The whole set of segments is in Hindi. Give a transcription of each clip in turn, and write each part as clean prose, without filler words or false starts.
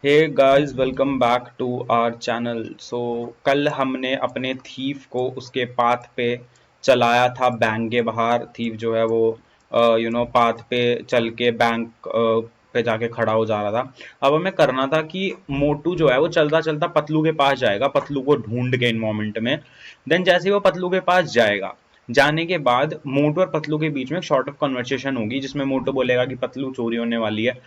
Hey guys, welcome back to our channel. कल हमने अपने थीफ को उसके पाथ पे चलाया था। बैंक के बाहर थीफ जो है वो पाथ पे चल के बैंक पे जाके खड़ा हो जा रहा था। अब हमें करना था कि मोटू जो है वो चलता चलता पतलू के पास जाएगा, पतलू को ढूंढ के इन्वायरमेंट में। देन जैसे ही वो पतलू के पास जाएगा, जाने के बाद मोटू और पतलू के बीच में एक शॉर्ट ऑफ कन्वर्सेशन होगी, जिसमें मोटू बोलेगा कि पतलू चोरी होने वाली है।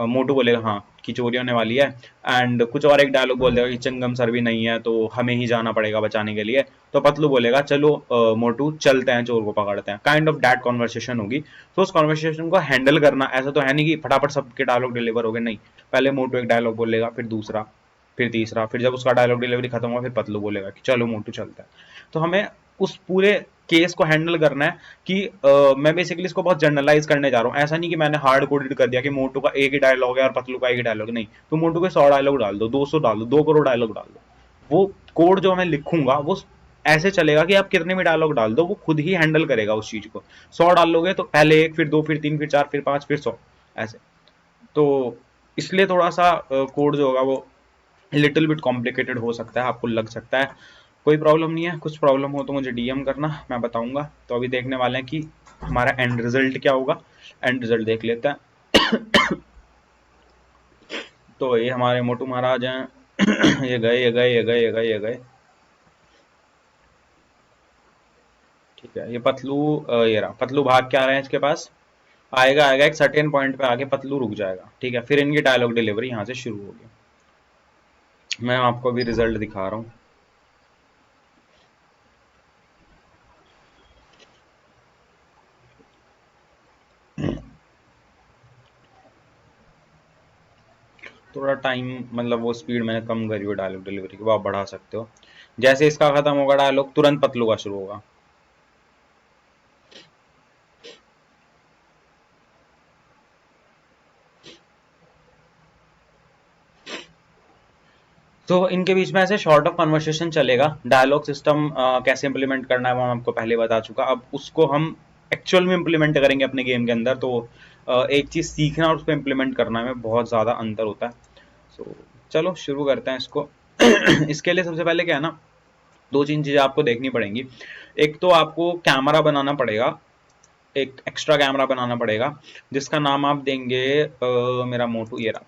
मोटू बोलेगा हाँ कि चोरी होने वाली है। एंड कुछ और एक डायलॉग बोल देगा कि चिंगम सर भी नहीं है तो हमें ही जाना पड़ेगा बचाने के लिए। तो पतलू बोलेगा चलो मोटू चलते हैं, चोर को पकड़ते हैं। काइंड ऑफ दैट कॉन्वर्सेशन होगी। तो उस कॉन्वर्सेशन को हैंडल करना ऐसा तो है नहीं कि फटाफट सबके डायलॉग डिलीवर हो गए, नहीं। पहले मोटू एक डायलॉग बोलेगा, फिर दूसरा, फिर तीसरा, फिर जब उसका डायलॉग डिलीवरी खत्म हुआ फिर पतलू बोलेगा कि चलो मोटू चलता है। तो हमें उस पूरे केस को हैंडल करना है कि मैं बेसिकली इसको बहुत जनरलाइज करने जा रहा हूँ। ऐसा नहीं कि मैंने हार्ड कोडेड कर दिया कि मोटू का एक ही डायलॉग है और पतलू का एक ही डायलॉग, नहीं। तो मोटू के 100 डायलॉग डाल दो, 200 डाल दो, 2 करोड़ डायलॉग डाल दो। वो कोड जो मैं लिखूंगा वो ऐसे चलेगा कि आप कितने भी डायलॉग डाल दो वो खुद ही हैंडल करेगा उस चीज को। 100 डाल लोगे तो पहले एक, फिर दो, फिर तीन, फिर चार, फिर पांच, फिर 100, ऐसे। तो इसलिए थोड़ा सा कोड जो होगा वो लिटिल बिट कॉम्प्लिकेटेड हो सकता है, आपको लग सकता है। कोई प्रॉब्लम नहीं है, कुछ प्रॉब्लम हो तो मुझे डीएम करना, मैं बताऊंगा। तो अभी देखने वाले हैं कि हमारा एंड रिजल्ट क्या होगा। एंड रिजल्ट देख लेते हैं। तो ये हमारे मोटू महाराज हैं। ये गए, ये गए, ये गए, ये गए, ये गए। ठीक है, ये पतलू ये रहा, पतलू भाग के आ रहे हैं इसके पास। आएगा आएगा, एक सर्टेन पॉइंट पे आके पतलू रुक जाएगा। ठीक है, फिर इनकी डायलॉग डिलीवरी यहाँ से शुरू होगी। मैं आपको अभी रिजल्ट दिखा रहा हूँ। थोड़ा टाइम, मतलब वो स्पीड मैंने कम करी हुई डायलॉग डिलीवरी की, वो आप बढ़ा सकते हो। जैसे इसका खत्म होगा डायलॉग, तुरंत पतलू का शुरू होगा। तो इनके बीच में ऐसे शॉर्ट ऑफ कन्वर्सेशन चलेगा। डायलॉग सिस्टम कैसे इंप्लीमेंट करना है वो मैं आपको पहले बता चुका। अब उसको हम एक्चुअल में इंप्लीमेंट करेंगे अपने गेम के अंदर। तो एक चीज सीखना और उसको इंप्लीमेंट करना में बहुत ज्यादा अंतर होता है। सो चलो शुरू करते हैं इसको। इसके लिए सबसे पहले क्या है ना, दो तीन चीजें आपको देखनी पड़ेंगी। एक तो आपको कैमरा बनाना पड़ेगा, एक एक्स्ट्रा कैमरा बनाना पड़ेगा, जिसका नाम आप देंगे मेरा मोटू ये रहा,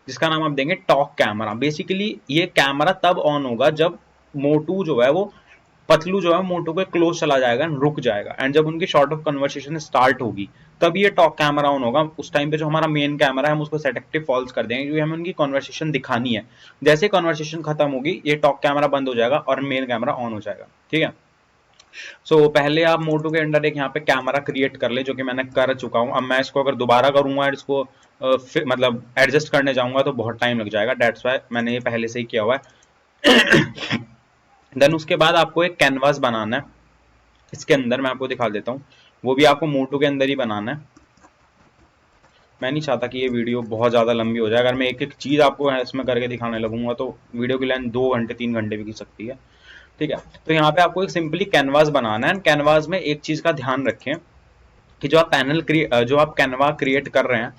जिसका नाम आप देंगे टॉक कैमरा। बेसिकली ये कैमरा तब ऑन होगा जब मोटू जो है वो, पतलू जो है मोटू के क्लोज चला जाएगा, रुक जाएगा, एंड जब उनकी शॉर्ट ऑफ कन्वर्सेशन स्टार्ट होगी तब ये टॉक कैमरा ऑन होगा। उस टाइम पे जो हमारा मेन कैमरा है हम उसको सेट एक्टिव फॉल्स कर देंगे, क्योंकि हमें उनकी कन्वर्सेशन दिखानी है। जैसे कन्वर्सेशन खत्म होगी ये टॉक कैमरा बंद हो जाएगा और मेन कैमरा ऑन हो जाएगा। ठीक है। पहले आप मोटू के अंडर एक यहाँ पे कैमरा क्रिएट कर ले, जो कि मैंने कर चुका हूँ। अब मैं इसको अगर दोबारा करूंगा और इसको मतलब एडजस्ट करने जाऊंगा तो बहुत टाइम लग जाएगा। डेट्स वाई मैंने ये पहले से ही किया हुआ है। देन उसके बाद आपको एक कैनवास बनाना है। इसके अंदर मैं आपको दिखा देता हूँ, वो भी आपको मोटू के अंदर ही बनाना है। मैं नहीं चाहता कि ये वीडियो बहुत ज़्यादा लंबी हो जाए। अगर मैं एक एक चीज़ आपको इसमें करके दिखाने लगूंगा तो वीडियो की लेंथ 2 घंटे 3 घंटे भी की सकती है। ठीक है। तो यहाँ पे आपको एक सिंपली कैनवास बनाना है। कैनवास में एक चीज़ का ध्यान रखें कि जो आप कैनवा क्रिएट कर रहे हैं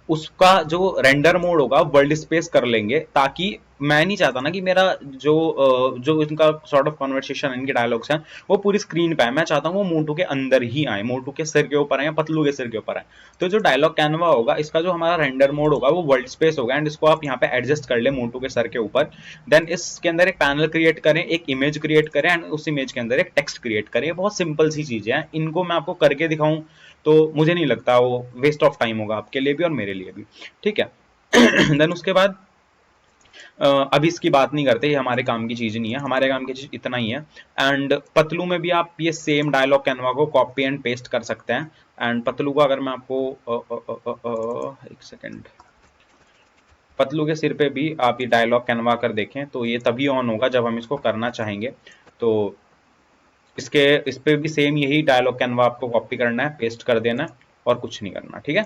उसका जो रेंडर मोड होगा वर्ल्ड स्पेस कर लेंगे, ताकि मैं नहीं चाहता ना कि मेरा जो इनका सॉर्ट ऑफ कॉन्वर्सेशन, इनके डायलॉग्स हैं वो पूरी स्क्रीन पे आए। मैं चाहता हूँ वो मोटू के अंदर ही आए, मोटू के सिर के ऊपर आए या पतलू के सिर के ऊपर आए। तो जो डायलॉग कैनवा होगा इसका जो हमारा रेंडर मोड होगा वो वर्ल्ड स्पेस होगा, एंड इसको आप यहाँ पे एडजस्ट कर ले मोटू के सर के ऊपर। देन इसके अंदर एक पैनल क्रिएट करें, एक इमेज क्रिएट करें, एंड उस इमेज के अंदर एक टेक्स्ट क्रिएट करें। बहुत सिंपल सी चीजें हैं, इनको मैं आपको करके दिखाऊं तो मुझे नहीं लगता वो वेस्ट ऑफ टाइम होगा आपके लिए भी और मेरे लिए भी। ठीक है। देन उसके बाद अभी इसकी बात नहीं करते, ये हमारे काम की चीज नहीं है, हमारे काम की चीज इतना ही है। एंड पतलू में भी आप ये सेम डायलॉग कैनवा को कॉपी एंड पेस्ट कर सकते हैं। एंड पतलू का अगर मैं आपको एक सेकेंड, पतलू के सिर पे भी आप ये डायलॉग कैनवा कर देखें तो ये तभी ऑन होगा जब हम इसको करना चाहेंगे। तो इसके इस पे भी सेम यही डायलॉग कैनवा आपको कॉपी करना है, पेस्ट कर देना है और कुछ नहीं करना। ठीक है।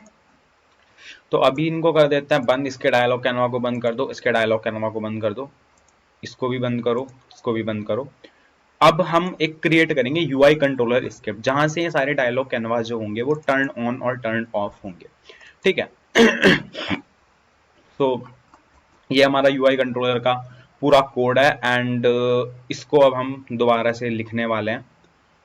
तो अभी इनको कर देते हैं बंद, इसके डायलॉग कैनवा को बंद कर दो, इसके डायलॉग कैनवा को बंद कर दो, इसको भी बंद करो, इसको भी बंद करो। अब हम एक क्रिएट करेंगे यूआई कंट्रोलर स्क्रिप्ट, जहां से ये सारे डायलॉग कैनवास जो होंगे वो टर्न ऑन और टर्न ऑफ होंगे। ठीक है। तो ये हमारा यूआई कंट्रोलर का पूरा कोड है एंड इसको अब हम दोबारा से लिखने वाले हैं,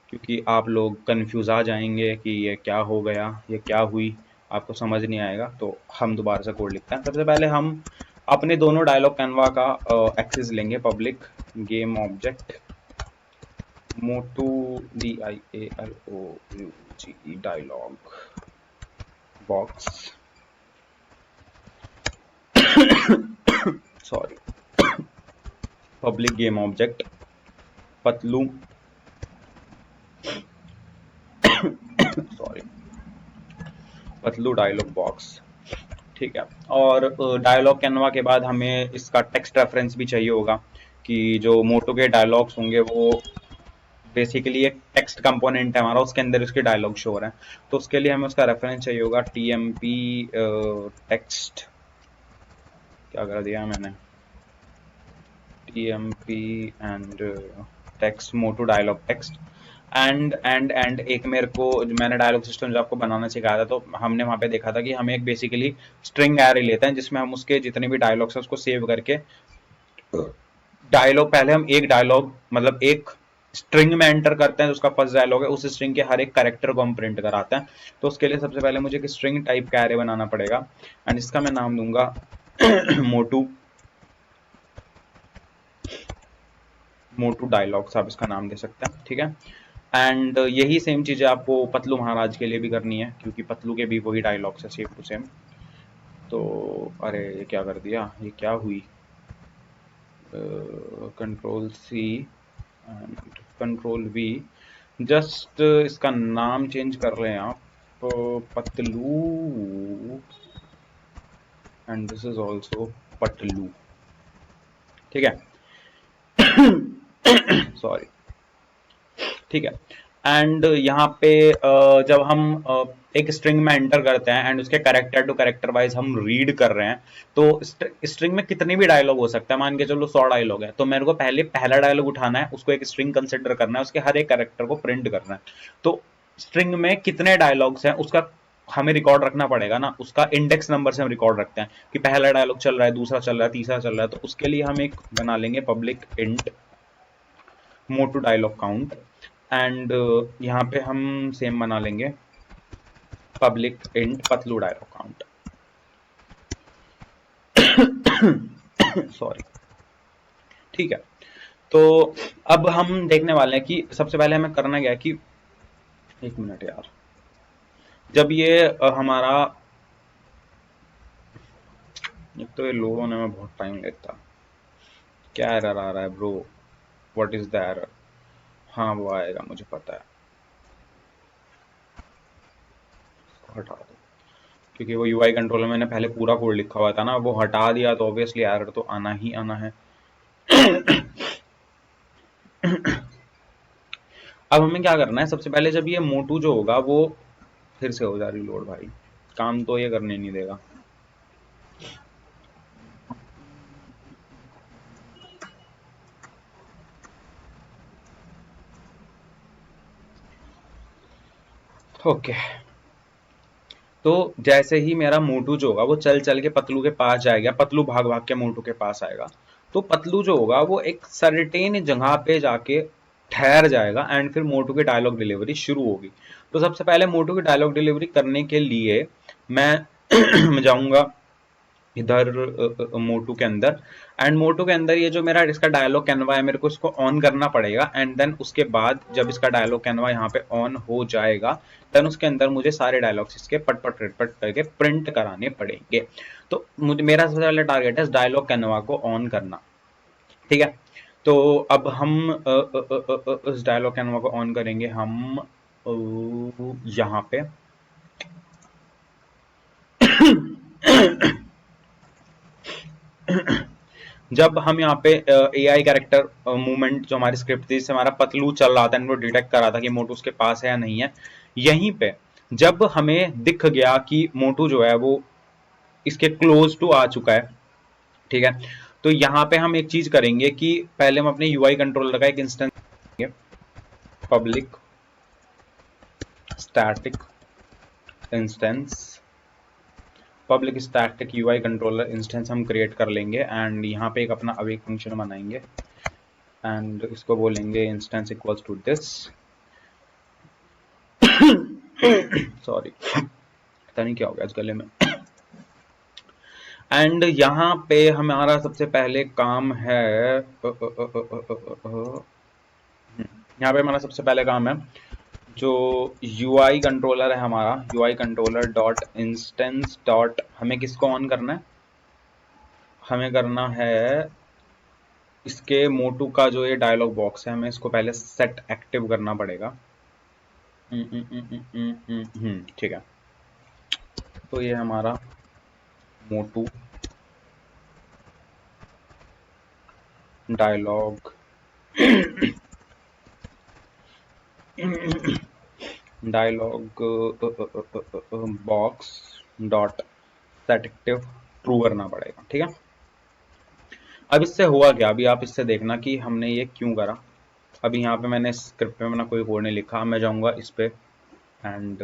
क्योंकि आप लोग कंफ्यूज आ जाएंगे कि ये क्या हो गया, ये क्या हुई, आपको समझ नहीं आएगा। तो हम दोबारा से कोड लिखते हैं। सबसे पहले हम अपने दोनों डायलॉग कैनवा का एक्सेस लेंगे, public game object Motu DIALOUG dialogue box, sorry, public game object Patlu sorry Patlu dialogue box. ठीक है। और डायलॉग कैनवा के बाद हमें इसका टेक्स्ट रेफरेंस भी चाहिए होगा कि जो मोटो के डायलॉग्स होंगे वो बेसिकली एक टेक्स्ट कंपोनेंट है हमारा, उसके अंदर उसके डायलॉग शो हो रहे हैं। तो उसके लिए हमें उसका रेफरेंस चाहिए होगा, TMP टेक्स्ट, क्या कर दिया मैंने, TMP and text Motu dialogue text and एक मेरे को जो मैंने डायलॉग सिस्टम जो आपको बनाना सिखाया था, तो हमने वहां पे देखा था कि हमें एक बेसिकली स्ट्रिंग एरे लेते हैं जिसमें हम उसके जितने भी डायलॉग्स हैं उसको सेव करके डायलॉग, पहले हम एक डायलॉग मतलब एक स्ट्रिंग में एंटर करते हैं, तो उसका फर्स्ट डायलॉग है, उस स्ट्रिंग के हर एक कैरेक्टर को हम प्रिंट कराते हैं। तो उसके लिए सबसे पहले मुझे एक स्ट्रिंग टाइप का एरे बनाना पड़ेगा एंड इसका मैं नाम दूंगा मोटू मोटू डायलॉग्स, आप इसका नाम दे सकते हैं। ठीक है। एंड यही सेम चीजें आपको पतलू महाराज के लिए भी करनी है, क्योंकि पतलू के भी वही डायलॉग्स है सेम टू सेम। तो अरे ये क्या कर दिया, ये क्या हुई, Ctrl+C एंड Ctrl+V, जस्ट इसका नाम चेंज कर लें आप, Patlu and this is also Patlu. ठीक है। सॉरी। ठीक है। एंड यहाँ पे जब हम एक स्ट्रिंग में एंटर करते हैं एंड उसके कैरेक्टर टू कैरेक्टर वाइज हम रीड कर रहे हैं, तो स्ट्रिंग में कितने भी डायलॉग हो सकता है, मान के चलो 100 डायलॉग है, तो मेरे को पहले पहला डायलॉग उठाना है, उसको एक स्ट्रिंग कंसिडर करना है, उसके हर एक कैरेक्टर को प्रिंट करना है। तो स्ट्रिंग में कितने डायलॉग्स हैं उसका हमें रिकॉर्ड रखना पड़ेगा ना, उसका इंडेक्स नंबर से हम रिकॉर्ड रखते हैं कि पहला डायलॉग चल रहा है, दूसरा चल रहा है, तीसरा चल रहा है। तो उसके लिए हम एक बना लेंगे public int Motu dialogue count and यहाँ पे हम सेम बना लेंगे public int Patlu dialogue count. Sorry. ठीक है। तो अब हम देखने वाले हैं कि सबसे पहले हमें करना क्या है कि, एक मिनट यार, जब ये हमारा, एक तो ये लोड होने में बहुत टाइम लगता, क्या एरर आ रहा है bro, what is the error, हाँ वो आएगा मुझे पता है, हटा दो, क्योंकि वो यूआई कंट्रोलर मैंने पहले पूरा कोड लिखा हुआ था ना, वो हटा दिया तो ऑब्वियसली एरर तो आना ही आना है। अब हमें क्या करना है, सबसे पहले जब ये मोटू जो होगा वो, फिर से हो जा रही लोड भाई, काम तो ये करने नहीं देगा। ओके। तो जैसे ही मेरा मोटू जो होगा वो चल चल के पतलू के पास जाएगा, पतलू भाग भाग के मोटू के पास आएगा, तो पतलू जो होगा वो एक सर्टेन जगह पे जाके ठहर जाएगा एंड फिर मोटू की डायलॉग डिलीवरी शुरू होगी। तो सबसे पहले मोटू की डायलॉग डिलीवरी करने के लिए मैं जाऊंगा इधर मोटू के अंदर एंड मोटू के अंदर ये जो मेरा इसका डायलॉग कैनवा है, मेरे को इसको ऑन करना पड़ेगा एंड देन उसके बाद जब इसका डायलॉग कैनवा यहाँ पे ऑन हो जाएगा, देन उसके अंदर मुझे सारे डायलॉग्स इसके पट पट पट पट करके प्रिंट कराने पड़ेंगे। तो मुझे मेरा सबसे पहले टारगेट है इस डायलॉग कैनवा को ऑन करना। ठीक है। तो अब हम इस डायलॉग कैनवा को ऑन करेंगे हम यहाँ पे जब हम यहाँ पे AI कैरेक्टर मूवमेंट जो हमारी स्क्रिप्ट थी, जिससे हमारा पतलू चल रहा था, वो डिटेक्ट कर रहा था कि मोटू उसके पास है या नहीं है, यहीं पे जब हमें दिख गया कि मोटू जो है वो इसके क्लोज टू आ चुका है, ठीक है, तो यहाँ पे हम एक चीज करेंगे कि पहले हम अपने यूआई कंट्रोलर का एक इंस्टेंस देंगे, public static instance public static UI controller instance हम क्रिएट कर लेंगे एंड यहाँ पे एक अपना अवेक फंक्शन बनाएंगे एंड इसको बोलेंगे instance equals to this. Sorry, पता नहीं क्या हो गया इस गले में। एंड यहाँ पे हमारा सबसे पहले काम है, यहाँ पे हमारा सबसे पहले काम है जो UI कंट्रोलर है हमारा, UI controller dot instance dot, हमें किसको ऑन करना है, हमें करना है इसके मोटू का जो ये डायलॉग बॉक्स है, हमें इसको पहले सेट एक्टिव करना पड़ेगा। ठीक है, तो ये हमारा Motu dialogue dialogue box dot set active true करना पड़ेगा। ठीक है, अब इससे हुआ क्या, अभी आप इससे देखना कि हमने ये क्यों करा। अभी यहाँ पे मैंने स्क्रिप्ट में अपना कोई कोड नहीं लिखा, मैं जाऊँगा इस पे एंड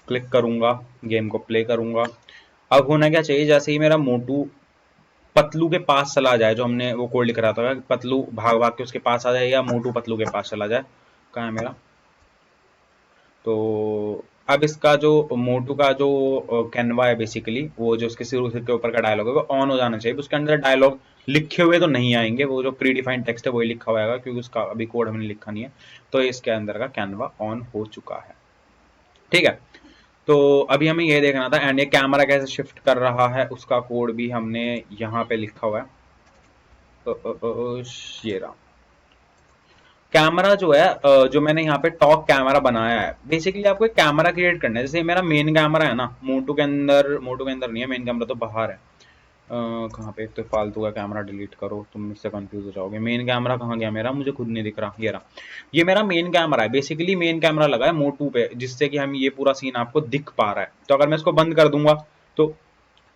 क्लिक करूँगा, गेम को प्ले करूँगा। अब होना क्या चाहिए, जैसे ही मेरा मोटू पतलू के पास चला जाए, जो हमने वो कोड लिख रहा था, पतलू भाग भाग के उसके पास आ जाए या मोटू पतलू के पास चला जाए, कहाँ है मेरा, तो अब इसका जो मोटू का जो कैनवा है बेसिकली, वो जो उसके सिर के ऊपर का डायलॉग है वो ऑन हो जाना चाहिए। उसके अंदर डायलॉग लिखे हुए तो नहीं आएंगे, वो जो प्री डिफाइंड टेक्स्ट है वही लिखा हुआ है, क्योंकि उसका अभी कोड हमने लिखा नहीं है। तो इसके अंदर का कैनवा ऑन हो चुका है। ठीक है, तो अभी हमें ये देखना था एंड ये कैमरा कैसे शिफ्ट कर रहा है उसका कोड भी हमने यहाँ पे लिखा हुआ है। ये रहा कैमरा जो है, जो मैंने यहाँ पे टॉक कैमरा बनाया है। बेसिकली आपको एक कैमरा क्रिएट करना है, जैसे मेरा मेन कैमरा है ना मोटू के अंदर नहीं है, मेन कैमरा तो बाहर है। कहाँ पे, तो फालतू का कैमरा डिलीट करो, तुम इससे कंफ्यूज हो जाओगे। मेन कैमरा कहाँ गया मेरा, मुझे खुद नहीं दिख रहा, ये रहा, ये मेरा मेन कैमरा है। बेसिकली मेन कैमरा लगा है मोटू पे, जिससे कि हम ये पूरा सीन आपको दिख पा रहा है। तो अगर मैं इसको बंद कर दूंगा तो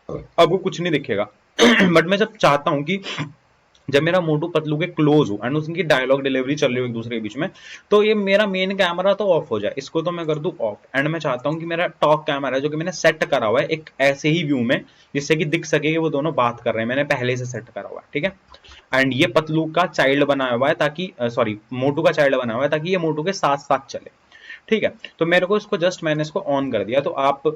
अब वो कुछ नहीं दिखेगा। बट मैं जब चाहता हूँ कि जब मेरा मोटू पतलू के क्लोज हो एंड उसकी डायलॉग डिलीवरी चल रही हो एक दूसरे के बीच में, तो ये मेरा मेन कैमरा तो ऑफ हो जाए, इसको तो मैं कर दूं ऑफ। एंड मैं चाहता हूं कि मेरा टॉक कैमरा है जो कि मैंने सेट करा हुआ है एक ऐसे ही व्यू में, जिससे कि दिख सके कि वो दोनों बात कर रहे हैं, मैंने पहले से सेट करा हुआ है। ठीक है, एंड ये पतलू का चाइल्ड बनाया हुआ है ताकि सॉरी मोटू का चाइल्ड बनाया हुआ है ताकि ये मोटू के साथ साथ चले। ठीक है, तो मेरे को इसको जस्ट मैंने इसको ऑन कर दिया। तो आप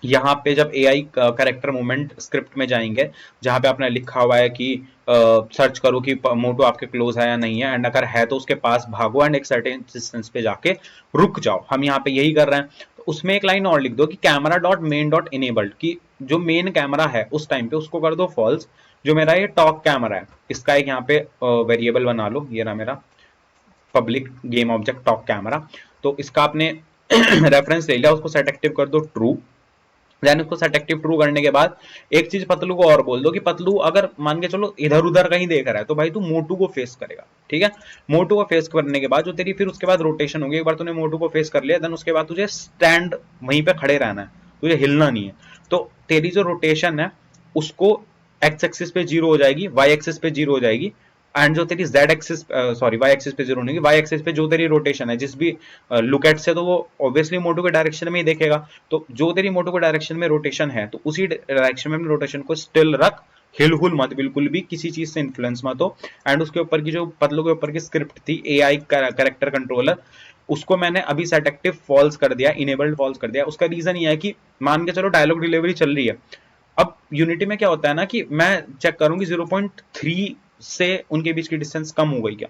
यहाँ पे जब AI करेक्टर मूवमेंट स्क्रिप्ट में जाएंगे, जहां पे आपने लिखा हुआ है कि सर्च करो कि मोटो आपके क्लोज है या नहीं है, एंड अगर है तो उसके पास भागो एंड एक सर्टेन डिस्टेंस पे जाके रुक जाओ। हम यहाँ पे यही कर रहे हैं। तो उसमें एक लाइन और लिख दो कि camera dot main dot enabled, की जो मेन कैमरा है उस टाइम पे उसको कर दो फॉल्स। जो मेरा ये टॉक कैमरा है इसका एक यहाँ पे वेरिएबल बना लो, ये रहा मेरा public game object talk camera. तो इसका आपने रेफरेंस ले लिया, उसको सेट एक्टिव कर दो ट्रू। देन उसको सेट एक्टिव ट्रू करने के बाद एक चीज पतलू को और बोल दो कि पतलू अगर मान के चलो इधर उधर कहीं देख रहा है तो भाई तू मोटू को फेस करेगा। ठीक है, मोटू को फेस करने के बाद जो तेरी फिर उसके बाद रोटेशन होगी, एक बार तूने मोटू को फेस कर लिया देन उसके बाद तुझे स्टैंड वहीं पे खड़े रहना है, तुझे हिलना नहीं है। तो तेरी जो रोटेशन है उसको एक्स एक्सिस पे 0 हो जाएगी, वाई एक्सिस पे 0 हो जाएगी, एंड जो तेरी Z axis sorry Y axis पे 0 होने की, वाई एक्सिस पे जो तेरी रोटेशन है जिस भी लुक एट से, तो वो ऑब्वियसली मोटू के डायरेक्शन में ही देखेगा। तो जो तेरी मोटू के डायरेक्शन में रोटेशन है तो उसी डायरेक्शन में अपनी रोटेशन को स्टिल रख, हिल हुल मत, बिल्कुल भी किसी चीज से इन्फ्लुएंस मत हो। एंड उसके ऊपर की जो पतलू के ऊपर की स्क्रिप्ट थी AI कैरेक्टर कंट्रोलर, उसको मैंने अभी सेट एक्टिव फॉल्स कर दिया, इनेबल्ड फॉल्स कर दिया। उसका रीजन ये है कि मान के चलो डायलॉग डिलीवरी चल रही है, अब यूनिटी में क्या होता है ना कि मैं चेक करूंगी 0.3 से उनके बीच की डिस्टेंस कम हो गई क्या,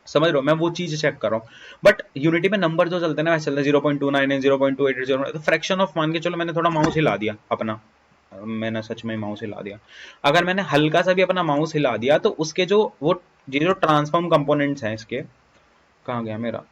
समझ रहे हो, मैं वो चीज चेक कर रहा हूँ। बट यूनिटी में नंबर जो चलते हैं ना वैसे चलते हैं 0.29 0.28 तो फ्रैक्शन ऑफ, मान के चलो मैंने थोड़ा माउस हिला दिया अपना, मैंने सच में माउस हिला दिया, अगर मैंने हल्का सा भी अपना माउस हिला दिया तो उसके जो वो ये जो ट्रांसफॉर्म कंपोनेंट्स हैं इसके, कहाँ गया मेरा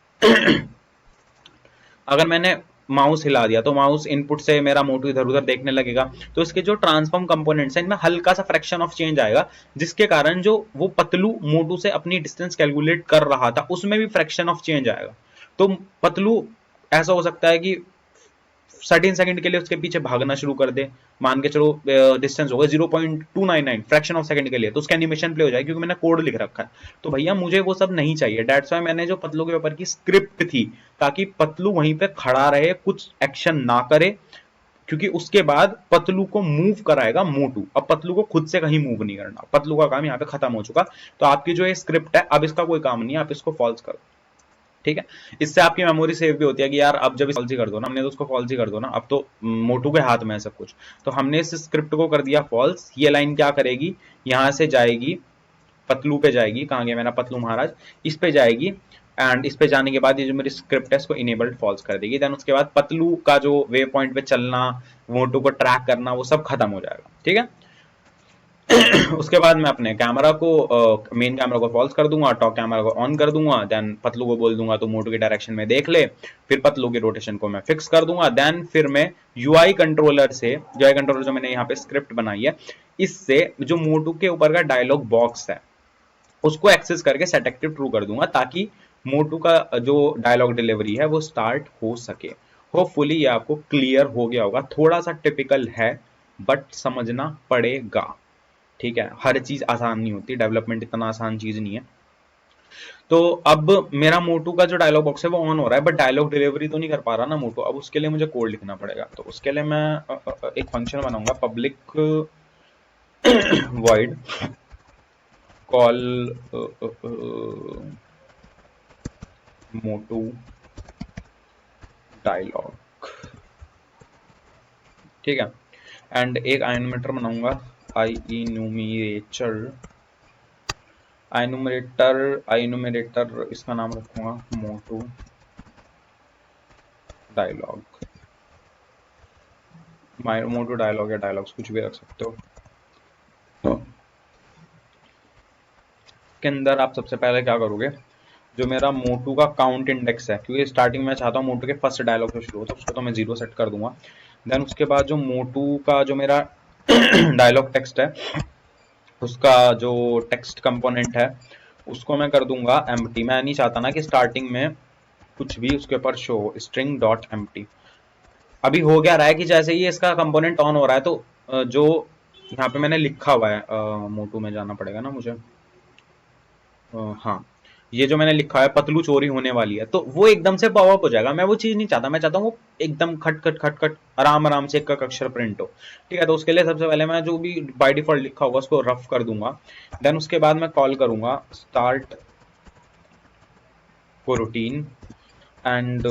अगर मैंने माउस हिला दिया तो माउस इनपुट से मेरा मोटू इधर उधर देखने लगेगा, तो इसके जो ट्रांसफॉर्म कंपोनेंट्स हैं इनमें हल्का सा फ्रैक्शन ऑफ चेंज आएगा, जिसके कारण जो वो पतलू मोटू से अपनी डिस्टेंस कैलकुलेट कर रहा था उसमें भी फ्रैक्शन ऑफ चेंज आएगा। तो पतलू ऐसा हो सकता है कि 13 सेकंड के लिए उसके पीछे भागना शुरू कर दे, मान के चलो डिस्टेंस होगा 0.299 फ्रैक्शन ऑफ सेकंड के लिए, तो उसका एनिमेशन प्ले हो जाएगा क्योंकि मैंने कोड लिख रखा है। तो भैया मुझे वो सब नहीं चाहिए, डेट्स व्हाई मैंने जो पतलू के ऊपर की स्क्रिप्ट थी ताकि पतलू वहीं पे खड़ा रहे, कुछ एक्शन ना करे, क्योंकि उसके बाद पतलू को मूव कराएगा मोटू। अब पतलू को खुद से कहीं मूव नहीं करना, पतलू का काम यहाँ पे खत्म हो चुका। तो आपकी जो ये स्क्रिप्ट है अब इसका कोई काम नहीं है, आप इसको फॉल्स करो, ठीक है। इससे आपकी मेमोरी सेव भी होती है कि यार अब जब फॉल्स ही कर दो ना, हमने तो उसको फॉल्स ही कर दो ना, अब तो मोटू के हाथ में है सब कुछ। तो हमने इस स्क्रिप्ट को कर दिया फॉल्स। ये लाइन क्या करेगी, यहां से जाएगी पतलू पे जाएगी, कहाँ गया मेरा पतलू महाराज, इस पे जाएगी एंड इस पे जाने के बाद ये जो मेरी स्क्रिप्ट है इसको इनेबल्ड फॉल्स कर देगी। देन उसके बाद पतलू का जो वे पॉइंट पे चलना, मोटू को ट्रैक करना, वो सब खत्म हो जाएगा, ठीक है। उसके बाद मैं अपने कैमरा को मेन कैमरा को फॉल्स कर दूंगा, टॉप कैमरा को ऑन कर दूंगा, देन पतलू को बोल दूंगा तो मोटू के डायरेक्शन में देख ले। फिर पतलू की रोटेशन को मैं फिक्स कर दूंगा। देन फिर मैं यूआई कंट्रोलर से, यूआई कंट्रोलर जो मैंने यहाँ पे स्क्रिप्ट बनाई है, इससे जो मोटू के ऊपर का डायलॉग बॉक्स है उसको एक्सेस करके सेट एक्टिव ट्रू कर दूंगा, ताकि मोटू का जो डायलॉग डिलीवरी है वो स्टार्ट हो सके। होपफुली ये आपको क्लियर हो गया होगा, थोड़ा सा टिपिकल है बट समझना पड़ेगा, ठीक है। हर चीज आसान नहीं होती, डेवलपमेंट इतना आसान चीज नहीं है। तो अब मेरा मोटू का जो डायलॉग बॉक्स है वो ऑन हो रहा है, बट डायलॉग डिलीवरी तो नहीं कर पा रहा ना मोटू। अब उसके लिए मुझे कोड लिखना पड़ेगा। तो उसके लिए मैं एक फंक्शन बनाऊंगा, पब्लिक वॉइड कॉल मोटू डायलॉग, ठीक है। एंड एक आइनोमीटर बनाऊंगा, आई इनूमिरेटर, आइनोमिरेटर इसका नाम रखूंगा मोटू डायलॉग, मोटू डायलॉग या डायलॉग्स कुछ भी रख सकते हो। तो के अंदर आप सबसे पहले क्या करोगे, जो मेरा मोटू का काउंट इंडेक्स है, क्योंकि स्टार्टिंग में चाहता हूँ मोटू के फर्स्ट डायलॉग से शुरू हो, तो उसको तो मैं 0 सेट कर दूंगा। देन उसके बाद जो मोटू का जो मेरा डायलॉग टेक्स्ट है, उसका जो टेक्स्ट कंपोनेंट है उसको मैं कर दूंगा एम्प्टी। मैं नहीं चाहता ना कि स्टार्टिंग में कुछ भी उसके ऊपर शो हो, स्ट्रिंग डॉट एम्प्टी। अभी हो क्या रहा है कि जैसे ही इसका कंपोनेंट ऑन हो रहा है तो जो यहाँ पे मैंने लिखा हुआ है, मोटू में जाना पड़ेगा ना मुझे, हाँ, ये जो मैंने लिखा है पतलू चोरी होने वाली है, तो वो एकदम से पॉपअप हो जाएगा। मैं वो चीज नहीं चाहता, मैं चाहता हूँ वो एकदम खट खट खट खट आराम आराम से एक एक अक्षर प्रिंट हो, ठीक है। तो उसके लिए सबसे पहले मैं जो भी बाय डिफॉल्ट लिखा होगा उसको रफ कर दूंगा। देन उसके बाद मैं कॉल करूंगा स्टार्ट को रूटीन एंड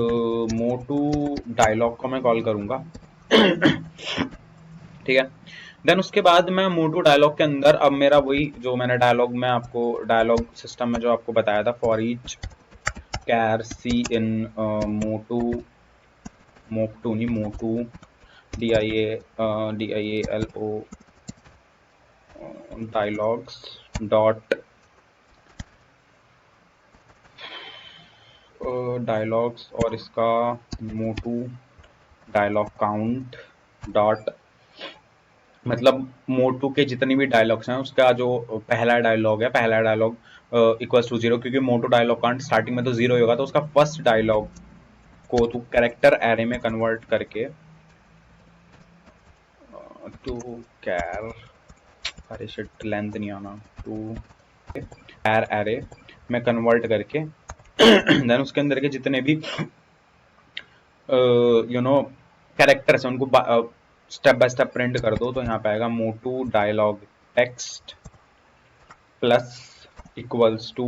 मोटू डायलॉग को मैं कॉल करूंगा, ठीक है। देन उसके बाद मैं मोटू डायलॉग के अंदर अब मेरा वही जो मैंने डायलॉग में आपको डायलॉग सिस्टम में जो आपको बताया था, फॉर ईच कैर सी इन मोटू, मोकटू नहीं मोटू, DIALO डायलॉग्स डॉट डायलॉग्स और इसका मोटू डायलॉग काउंट डॉट, मतलब मोटू के जितने भी डायलॉग्स हैं उसका जो पहला डायलॉग है, पहला डायलॉग इक्वल्स टू 0, क्योंकि मोटू डायलॉग काउंट स्टार्टिंग में तो 0 ही होगा, तो उसका फर्स्ट डायलॉग को तू कैरेक्टर एरे में कन्वर्ट करके टू कैर, अरे शिट लेंथ नहीं आना, टू कैर एरे में कन्वर्ट करके देन उसके अंदर के जितने भी कैरेक्टर्स हैं उनको स्टेप बाय स्टेप प्रिंट कर दो। तो यहाँ पे आएगा Motu dialogue text plus equals to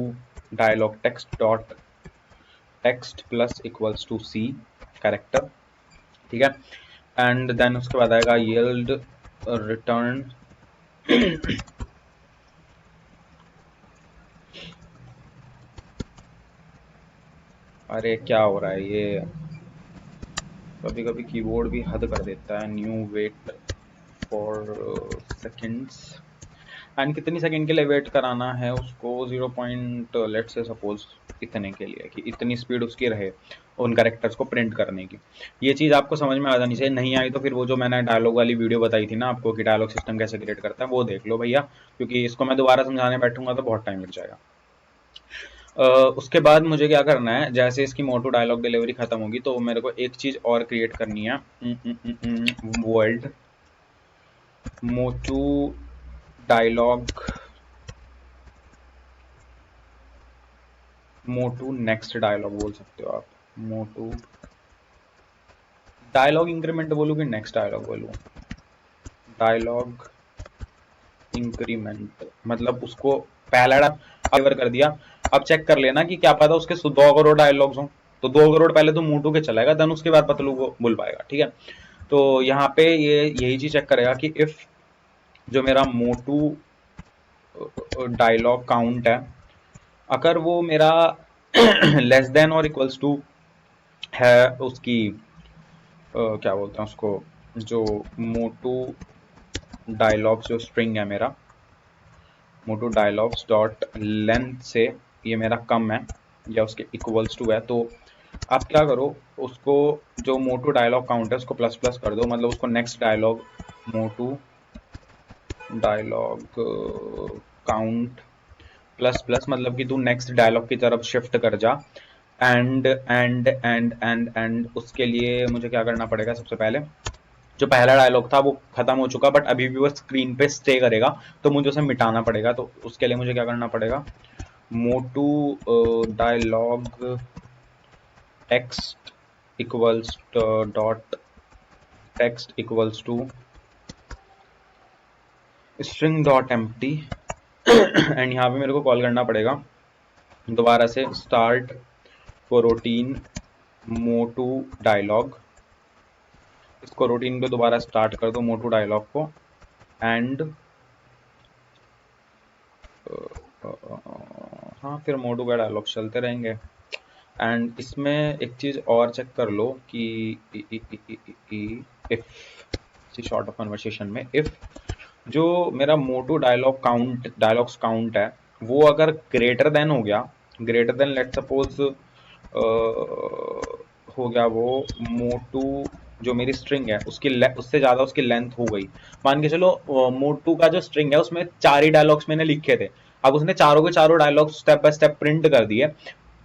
dialogue text dot text plus equals to C character, ठीक है। एंड देन उसके बाद आएगा यील्ड रिटर्न अरे क्या हो रहा है ये, कभी कभी कीबोर्ड भी हद कर देता है। New wait for seconds, and कितनी सेकंड के लिए वेट कराना है उसको, 0 पॉइंट लेट से सपोज इतने के लिए, कि इतनी स्पीड उसकी रहे उन कैरेक्टर्स को प्रिंट करने की। ये चीज़ आपको समझ में आ जानी चाहिए। नहीं आई तो फिर वो जो मैंने डायलॉग वाली वीडियो बताई थी ना आपको कि डायलॉग सिस्टम कैसे क्रिएट करता है, वो देख लो भैया, क्योंकि इसको मैं दोबारा समझाने बैठूंगा तो बहुत टाइम लग जाएगा। उसके बाद मुझे क्या करना है, जैसे इसकी मोटो डायलॉग डिलीवरी खत्म होगी तो मेरे को एक चीज़ और क्रिएट करनी है, वर्ल्ड मोटू डायलॉग, मोटू नेक्स्ट डायलॉग बोल सकते हो आप, मोटू डायलॉग इंक्रीमेंट बोलूँ कि नेक्स्ट डायलॉग बोलूँ? डायलॉग इंक्रीमेंट मतलब उसको पहला कवर कर दिया। अब चेक कर लेना कि क्या पता उसके 2 करोड़ डायलॉग्स हों, तो 2 करोड़ पहले तो मोटू के चलाएगा, देन उसके बाद पतलू को बुल पाएगा, ठीक है। तो यहाँ पे ये यही चीज चेक करेगा कि इफ जो मेरा मोटू डायलॉग काउंट है, अगर वो मेरा लेस देन और इक्वल्स टू है उसकी क्या बोलते हैं उसको, जो मोटू डायलॉग्स जो स्ट्रिंग है मेरा, मोटू डायलॉग्स डॉट लेंथ से ये मेरा कम है या उसके इक्वल्स टू है, तो आप क्या करो, उसको जो मोटू डायलॉग काउंट है उसको प्लस प्लस कर दो, मतलब उसको नेक्स्ट डायलॉग मोटू डायलॉग काउंट प्लस प्लस, मतलब कि तू नेक्स्ट डायलॉग की तरफ शिफ्ट कर जा। एंड उसके लिए मुझे क्या करना पड़ेगा, सबसे पहले जो पहला डायलॉग था वो खत्म हो चुका, बट अभी भी वो स्क्रीन पे स्टे करेगा, तो मुझे उसे मिटाना पड़ेगा। तो उसके लिए मुझे क्या करना पड़ेगा, Motu dialogue text equals dot text equals to string dot empty and यहाँ पे मेरे को कॉल करना पड़ेगा दोबारा से स्टार्ट कोरोटीन मोटू डायलॉग, इसको रूटीन पे दोबारा स्टार्ट कर दो मोटू डायलॉग को, एंड हाँ फिर मोटू का डायलॉग चलते रहेंगे। एंड इसमें एक चीज और चेक कर लो कि इफ शॉर्ट ऑफ कन्वर्सेशन में इफ जो मेरा मोटू डायलॉग्स काउंट है वो अगर ग्रेटर देन हो गया, ग्रेटर देन लेट सपोज हो गया वो मोटू जो मेरी स्ट्रिंग है उसकी उससे ज्यादा उसकी लेंथ हो गई, मान के चलो मोटू का जो स्ट्रिंग है उसमें 4 ही डायलॉग्स मैंने लिखे थे, अब उसने चारों के चारों dialogues step by step print कर दिए,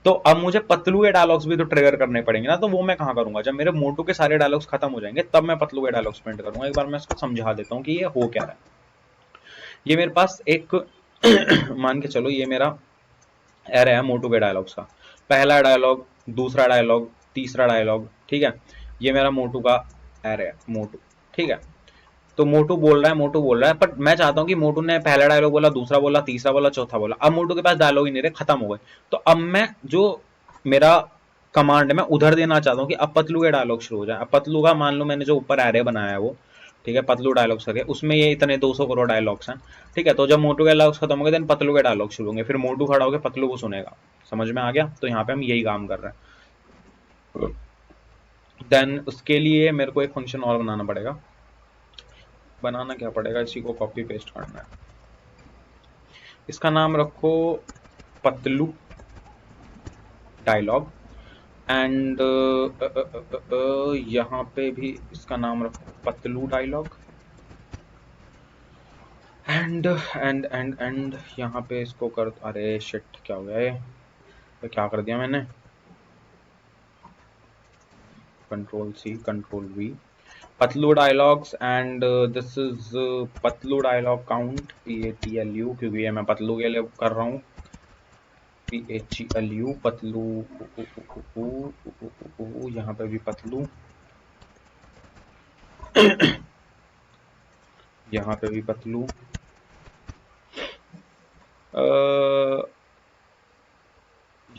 तो अब मुझे पतलू के डायलॉग्स भी तो ट्रिगर करने पड़ेंगे ना, तो वो मैं कहाँ करूंगा, जब मेरे मोटू के सारे डायलॉग्स खत्म हो जाएंगे तब मैं पतलू के डायलॉग्स प्रिंट करूंगा। एक बार मैं इसको समझा देता हूँ कि ये हो क्या रहा है। ये मेरे पास एक मान के चलो ये मेरा एरे है मोटू के डायलॉग्स का, पहला डायलॉग, दूसरा डायलॉग, तीसरा डायलॉग, ठीक है। ये मेरा मोटू का एरे है मोटू, ठीक है। तो मोटू बोल रहा है, मोटू बोल रहा है, बट मैं चाहता हूँ कि मोटू ने पहला डायलॉग बोला, दूसरा बोला, तीसरा बोला, चौथा बोला, अब मोटू के पास डायलॉग ही नहीं रहे, खत्म हो गए। तो अब मैं जो मेरा कमांड है मैं उधर देना चाहता हूँ कि अब पतलू के डायलॉग शुरू हो जाए। अब पतलू का मान लो मैंने जो ऊपर एरे बनाया है वो, ठीक है, पतलू डायलॉग्स करके उसमें ये इतने 200 करोड़ डायलॉग्स हैं, ठीक है। तो जब मोटू के डायलॉग्स खत्म हो गए देन पतलू के डायलॉग शुरू होंगे, फिर मोटू खड़ा होकर पतलू को सुनेगा। समझ में आ गया? तो यहाँ पे हम यही काम कर रहे हैं। देन उसके लिए मेरे को एक फंक्शन और बनाना पड़ेगा। बनाना क्या पड़ेगा, इसी को कॉपी पेस्ट करना है। इसका नाम रखो पतलू डायलॉग एंड यहाँ पे भी इसका नाम रखो पतलू डायलॉग एंड यहाँ पे इसको कर, अरे शिट क्या हो गया ये, तो क्या कर दिया मैंने, control C control V, Patlu dialogues and this is Patlu dialogue count PATLU, क्योंकि ये मैं पतलू के लिए कर रहा हूँ, PHLU पतलू, यहाँ पे भी पतलू, यहाँ पे भी पतलू,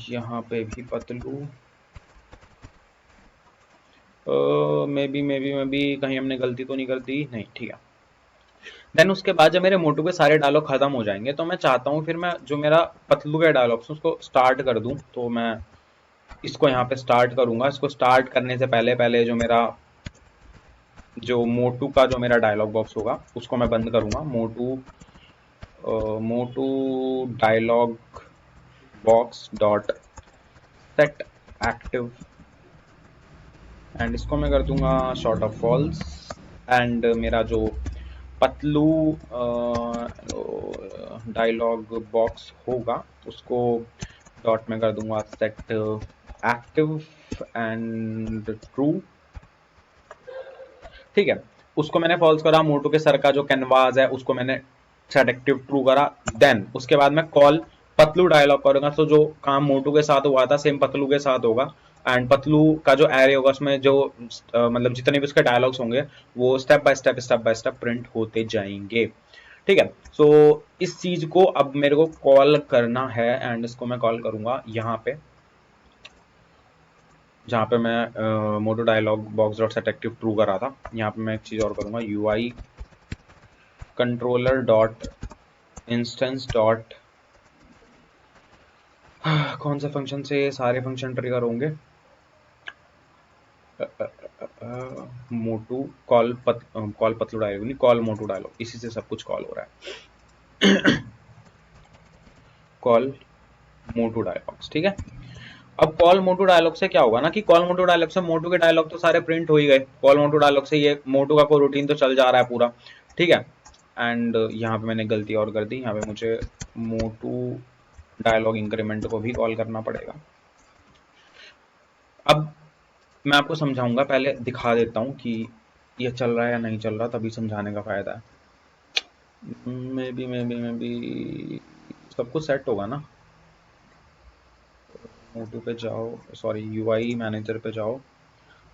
यहाँ पे भी पतलू, मे बी कहीं हमने गलती तो नहीं कर दी, नहीं, ठीक है। देन उसके बाद जब मेरे मोटू के सारे डायलॉग खत्म हो जाएंगे तो मैं चाहता हूँ फिर मैं जो मेरा पतलू के डायलॉग्स उसको स्टार्ट कर दूं, तो मैं इसको यहाँ पे स्टार्ट करूंगा। इसको स्टार्ट करने से पहले पहले जो मेरा जो मोटू का जो मेरा डायलॉग बॉक्स होगा उसको मैं बंद करूंगा, Motu dialogue box dot set active and इसको मैं कर दूंगा शॉर्ट ऑफ फॉल्स एंड मेरा जो पतलू डायलॉग बॉक्स होगा उसको डॉट में कर दूंगा सेट एक्टिव एंड ट्रू, ठीक है। उसको मैंने फॉल्स करा, मोटू के सर का जो कैनवास है उसको मैंने सेट एक्टिव ट्रू करा, देन उसके बाद मैं कॉल पतलू डायलॉग करूंगा, तो जो काम मोटू के साथ हुआ था सेम पतलू के साथ होगा, एंड पतलू का जो एरे होगा उसमें जो मतलब जितने भी उसके डायलॉग्स होंगे वो स्टेप बाय स्टेप प्रिंट होते जाएंगे। ठीक है, सो इस चीज को अब मेरे को कॉल करना है एंड इसको मैं कॉल करूंगा यहाँ पे, जहाँ पे मैं Motu dialogue box dot set active true कर रहा था। यहाँ पे मैं एक चीज और करूंगा, UI controller dot instance dot, कौन से फंक्शन से सारे फंक्शन ट्रिगर होंगे, मोटू कॉल पतलू डायलॉग नहीं, कॉल मोटू डायलॉग, इसी से सब कुछ कॉल हो रहा है। कॉल मोटू डायलॉग्स, ठीक है। अब कॉल मोटू डायलॉग से क्या होगा ना कि कॉल मोटू डायलॉग से मोटू के डायलॉग तो सारे प्रिंट हो ही गए, कॉल मोटू डायलॉग से ये मोटू का कोई रूटीन तो चल जा रहा है पूरा, ठीक है। एंड यहाँ पे मैंने गलती और कर दी, यहाँ पे मुझे मोटू डायलॉग इंक्रीमेंट को भी कॉल करना पड़ेगा। अब मैं आपको समझाऊंगा, पहले दिखा देता हूँ कि ये चल रहा है या नहीं चल रहा, तभी समझाने का फायदा है। मे बी सब कुछ सेट होगा ना। मोटू पे जाओ, सॉरी यूआई मैनेजर पे जाओ,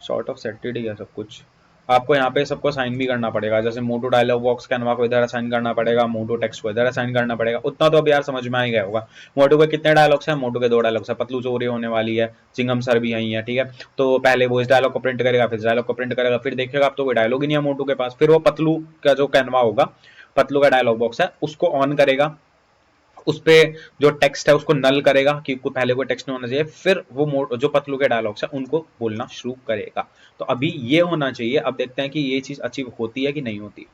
सॉर्ट ऑफ सेटेड ही है सब कुछ। आपको यहाँ पे सबको असाइन भी करना पड़ेगा, जैसे मोटो डायलॉग बॉक्स कैनवा को इधर असाइन करना पड़ेगा, मोटो टेक्स्ट को इधर असाइन करना पड़ेगा। उतना तो अब यार समझ में आ ही गया होगा। मोटो के कितने डायलॉग्स हैं, मोटो के 2 डायलॉग्स है, पतलू चोरी होने वाली है, चिंगम सर भी यही है, ठीक है। तो पहले वो इस डायलॉग को प्रिंट करेगा, फिर डायलॉग को प्रिंट करेगा, फिर देखेगा अब तो कोई डायलॉग ही नहीं है मोटो के पास, फिर वो पतलू का जो कैनवा होगा, पतलू का डायलॉग बॉक्स है उसको ऑन करेगा, उस पे जो टेक्स्ट है उसको नल करेगा कि पहले कोई टेक्स्ट नहीं होना चाहिए, फिर वो जो पतलू के डायलॉग्स है उनको बोलना शुरू करेगा। तो अभी ये होना चाहिए, अब देखते हैं कि ये चीज अचीव होती है कि नहीं होती।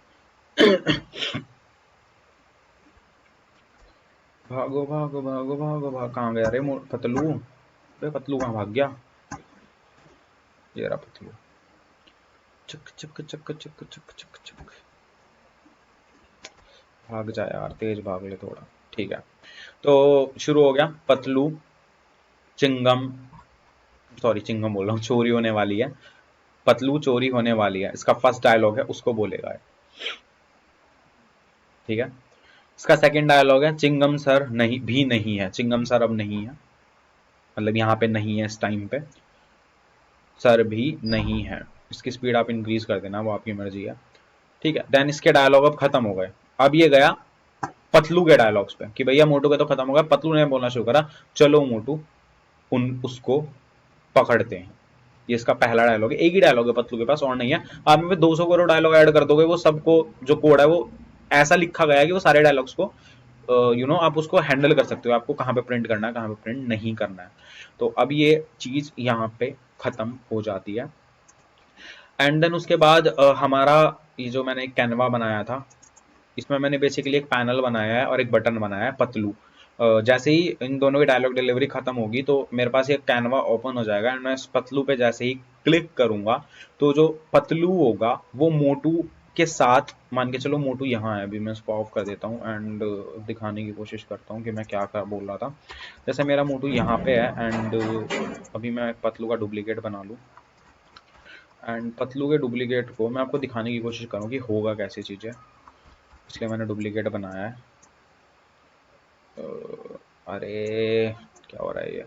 भागो भागो भागो भागो भाग, कहाँ गया रे पतलू, अरे पतलू कहाँ भाग गया, ये रहा पतलू, चक चक चक चक चक चक चक, भाग जा यार, तेज भाग ले थोड़ा, ठीक है। तो शुरू हो गया, पतलू चिंगम, सॉरी चिंगम बोल रहा हूँ, चोरी होने वाली है, पतलू चोरी होने वाली है, इसका फर्स्ट डायलॉग है उसको बोलेगा, ठीक है। इसका सेकंड डायलॉग है, चिंगम सर नहीं भी नहीं है, चिंगम सर अब नहीं है, मतलब यहाँ पे नहीं है इस टाइम पे, सर भी नहीं है। इसकी स्पीड आप इंक्रीज कर देना, वो आपकी मर्जी है, ठीक है। देन इसके डायलॉग अब खत्म हो गए। अब ये गया पतलू के डायलॉग्स पे कि भैया मोटू के तो खत्म हो गया, पतलू ने बोलना शुरू करा, चलो मोटू उन उसको पकड़ते हैं। ये इसका पहला डायलॉग है, एक ही डायलॉग है पतलू के पास और नहीं है। आप में 200 करोड़ डायलॉग ऐड कर दोगे, वो सबको जो कोड है वो ऐसा लिखा गया है कि वो सारे डायलॉग्स को आप उसको हैंडल कर सकते हो, आपको कहाँ पे प्रिंट करना है कहाँ पे प्रिंट नहीं करना है। तो अब ये चीज यहाँ पे खत्म हो जाती है। एंड देन उसके बाद हमारा ये जो मैंने एक कैनवा बनाया था, इसमें मैंने बेसिकली एक पैनल बनाया है और एक बटन बनाया है पतलू। जैसे ही इन दोनों की डायलॉग डिलीवरी खत्म होगी तो मेरे पास एक कैनवा ओपन हो जाएगा एंड मैं इस पतलू पे जैसे ही क्लिक करूंगा तो जो पतलू होगा वो मोटू के साथ, मान के चलो मोटू यहाँ है, अभी मैं इसको ऑफ कर देता हूँ एंड दिखाने की कोशिश करता हूँ कि मैं क्या क्या बोल रहा था। जैसे मेरा मोटू यहाँ पे है एंड अभी मैं पतलू का डुप्लीकेट बना लूँ एंड पतलू के डुप्लीकेट को मैं आपको दिखाने की कोशिश करूँ कि होगा कैसी चीज़ है, इसलिए मैंने डुप्लीकेट बनाया है। अरे क्या हो रहा है ये,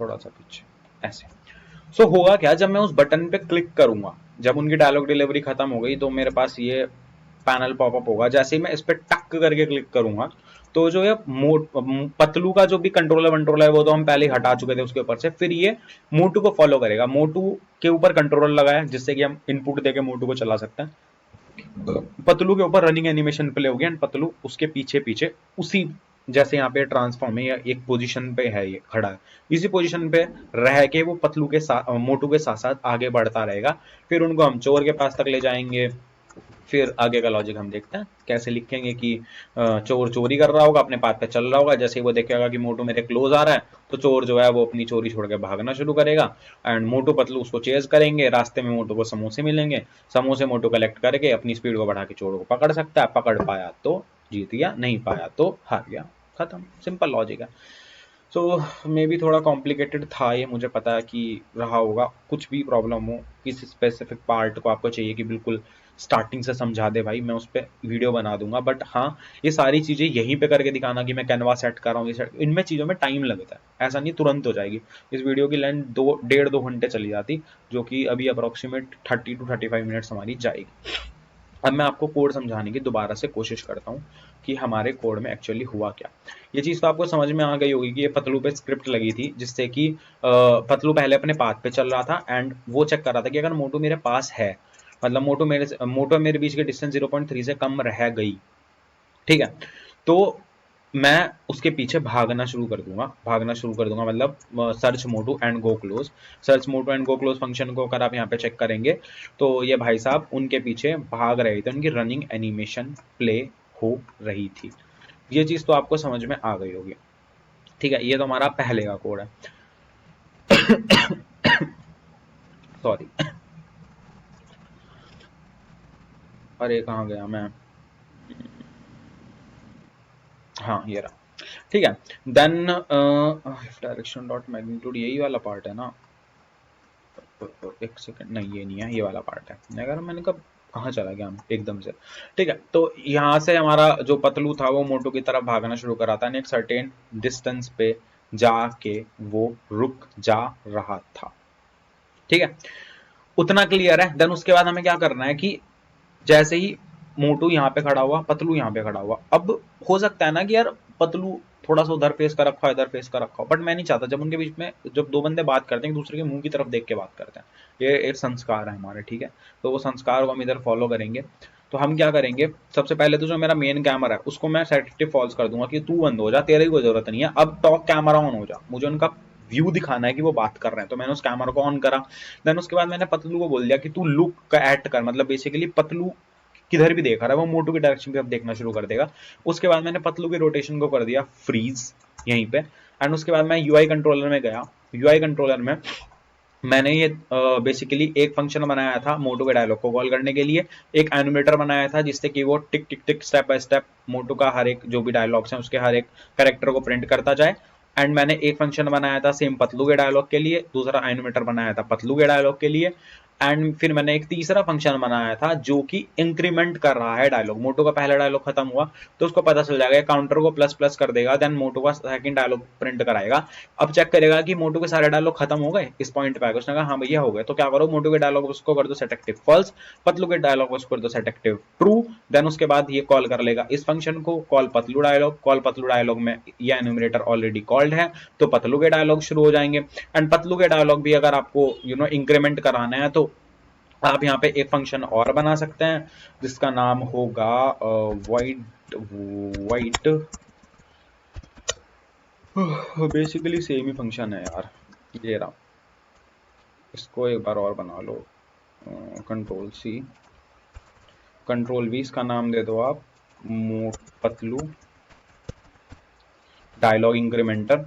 थोड़ा सा पीछे ऐसे। सो होगा क्या, जब मैं उस बटन पे क्लिक करूंगा, जब उनकी डायलॉग डिलीवरी खत्म हो गई तो मेरे पास ये पैनल पॉपअप होगा। जैसे ही मैं इस पे टक करके क्लिक करूंगा तो जो ये पतलू का जो भी कंट्रोलर वंट्रोलर है वो तो हम पहले ही हटा चुके थे उसके ऊपर से, फिर ये मोटू को फॉलो करेगा। मोटू के ऊपर कंट्रोलर लगा है जिससे कि हम इनपुट देके मोटू को चला सकते हैं। पतलू के ऊपर रनिंग एनिमेशन प्ले हो गया एंड पतलू उसके पीछे पीछे उसी, जैसे यहाँ पे ट्रांसफॉर्म है या एक पोजीशन पे है ये खड़ा है, इसी पोजीशन पे रह के वो पतलू के साथ मोटू के साथ साथ आगे बढ़ता रहेगा। फिर उनको हम चोर के पास तक ले जाएंगे। फिर आगे का लॉजिक हम देखते हैं कैसे लिखेंगे कि चोर चोरी कर रहा होगा, अपने पाथ पे चल रहा होगा, जैसे ही वो देखेगा कि मोटू मेरे क्लोज आ रहा है तो चोर जो है वो अपनी चोरी छोड़ के भागना शुरू करेगा एंड मोटू पतलू उसको चेज करेंगे। रास्ते में मोटू को समोसे मिलेंगे, समोसे मोटू कलेक्ट करके अपनी स्पीड को बढ़ा के चोर को पकड़ सकता है, पकड़ पाया तो जीत गया, नहीं पाया तो हार गया। खत्म, सिंपल लॉजिक है। सो मे बी थोड़ा कॉम्प्लिकेटेड था ये, मुझे पता है कि रहा होगा। कुछ भी प्रॉब्लम हो, किसी स्पेसिफिक पार्ट को आपको चाहिए कि बिल्कुल स्टार्टिंग से समझा दे भाई, मैं उस पर वीडियो बना दूंगा। बट हाँ, ये सारी चीज़ें यहीं पे करके दिखाना कि मैं कैनवा सेट कर रहा हूँ, ये सेट, इनमें चीज़ों में टाइम लगता है, ऐसा नहीं तुरंत हो जाएगी। इस वीडियो की लेंथ 1.5-2 घंटे चली जाती, जो कि अभी अप्रोक्सीमेट 30 to 35 मिनट्स हमारी जाएगी। अब मैं आपको कोड समझाने की दोबारा से कोशिश करता हूँ कि हमारे कोड में एक्चुअली हुआ क्या। ये चीज़ तो आपको समझ में आ गई होगी कि ये पतलू पे स्क्रिप्ट लगी थी, जिससे कि पतलू पहले अपने पाथ पे चल रहा था एंड वो चेक कर रहा था कि अगर मोटू मेरे पास है, मतलब मोटो मेरे बीच के डिस्टेंस 0.3 से कम रह गई, ठीक है, तो मैं उसके पीछे भागना शुरू कर दूंगा, मतलब search Motu and go close. Search Motu and go close function को अगर आप यहाँ पे चेक करेंगे तो ये भाई साहब उनके पीछे भाग रहे थे, उनकी रनिंग एनिमेशन प्ले हो रही थी। ये चीज तो आपको समझ में आ गई होगी, ठीक है। ये तो हमारा पहले का कोड है। सॉरी, अरे कहाँ गया मैं, हाँ ये रहा, ठीक है। देन डायरेक्शन डॉट मैग्नीट्यूड, यही वाला पार्ट है ना, एक सेकंड, नहीं ये नहीं है, ये वाला पार्ट है। मैं कह रहा, मैंने कब कहाँ चला गया मैं एकदम से, ठीक है। तो यहाँ से हमारा जो पतलू था वो मोटू की तरफ भागना शुरू कर रहा था, एक सर्टेन डिस्टेंस पे जाके वो रुक जा रहा था, ठीक है। उतना क्लियर है। देन उसके बाद हमें क्या करना है कि जैसे ही मोटू यहाँ पे खड़ा हुआ, पतलू यहाँ पे खड़ा हुआ, अब हो सकता है ना कि यार पतलू थोड़ा सा उधर फेस कर रखा हो, इधर फेस कर रखा हो, बट मैं नहीं चाहता जब उनके बीच में, जब दो बंदे बात करते हैं एक दूसरे के मुंह की तरफ देख के बात करते हैं, ये एक संस्कार है हमारे, ठीक है। तो वो संस्कार को हम इधर फॉलो करेंगे। तो हम क्या करेंगे, सबसे पहले तो जो मेरा मेन कैमरा है उसको मैं सेट फॉल्स कर दूंगा कि तू बंद हो जा, तेरे की कोई जरूरत नहीं है, अब टॉक कैमरा ऑन हो जा, मुझे उनका व्यू दिखाना है कि वो बात कर रहे हैं। तो मैंने उस कैमरा को ऑन करा। देन उसके बाद मैंने पतलू को बोल दिया कि तू लुक का एक्ट कर, मतलब बेसिकली पतलू किधर भी देख रहा है वो मोटू की डायरेक्शन की तरफ देखना शुरू कर देगा। उसके बाद मैंने पतलू की रोटेशन को कर दिया फ्रीज यहीं पे। एंड उसके बाद मैं यूआई कंट्रोलर में गया। यूआई कंट्रोलर में मैंने ये बेसिकली एक फंक्शन बनाया था मोटू के डायलॉग को कॉल करने के लिए, एक एनिमेटर बनाया था जिससे कि वो टिक टिक टिक स्टेप बाय स्टेप मोटू का हर एक जो भी डायलॉग्स हैं उसके हर एक करेक्टर को प्रिंट करता जाए। एंड मैंने एक फंक्शन बनाया था सेम पतलू के डायलॉग के लिए, दूसरा एनिमेटर बनाया था पतलू के डायलॉग के लिए। एंड फिर मैंने एक तीसरा फंक्शन बनाया था जो कि इंक्रीमेंट कर रहा है डायलॉग। मोटू का पहला डायलॉग खत्म हुआ तो उसको पता चल जाएगा, काउंटर को प्लस प्लस कर देगा, देन मोटू का सेकंड डायलॉग प्रिंट कराएगा। अब चेक करेगा कि मोटू के सारे डायलॉग खत्म हो गए, इस पॉइंट पे आएगा, उसने कहा हाँ भैया हो गए, तो क्या करो, मोटू के डायलॉग उसको कर दो सेट एक्टिव फॉल्स, पतलू के डायलॉग उसको कर दो सेट एक्टिव ट्रू। देन उसके बाद ये कॉल कर लेगा इस फंक्शन को, कॉल पतलू डायलॉग में ये एन्यूमरेटर ऑलरेडी कॉल्ड है, तो पतलू के डायलॉग शुरू हो जाएंगे। एंड पतलू के डायलॉग भी अगर आपको इंक्रीमेंट कराना है तो आप यहाँ पे एक फंक्शन और बना सकते हैं जिसका नाम होगा वाइट वाइट, बेसिकली सेम ही फंक्शन है यार, ये रहा। इसको एक बार और बना लो, कंट्रोल सी कंट्रोल वी, इसका नाम दे दो आप पतलू डायलॉग इंक्रीमेंटर।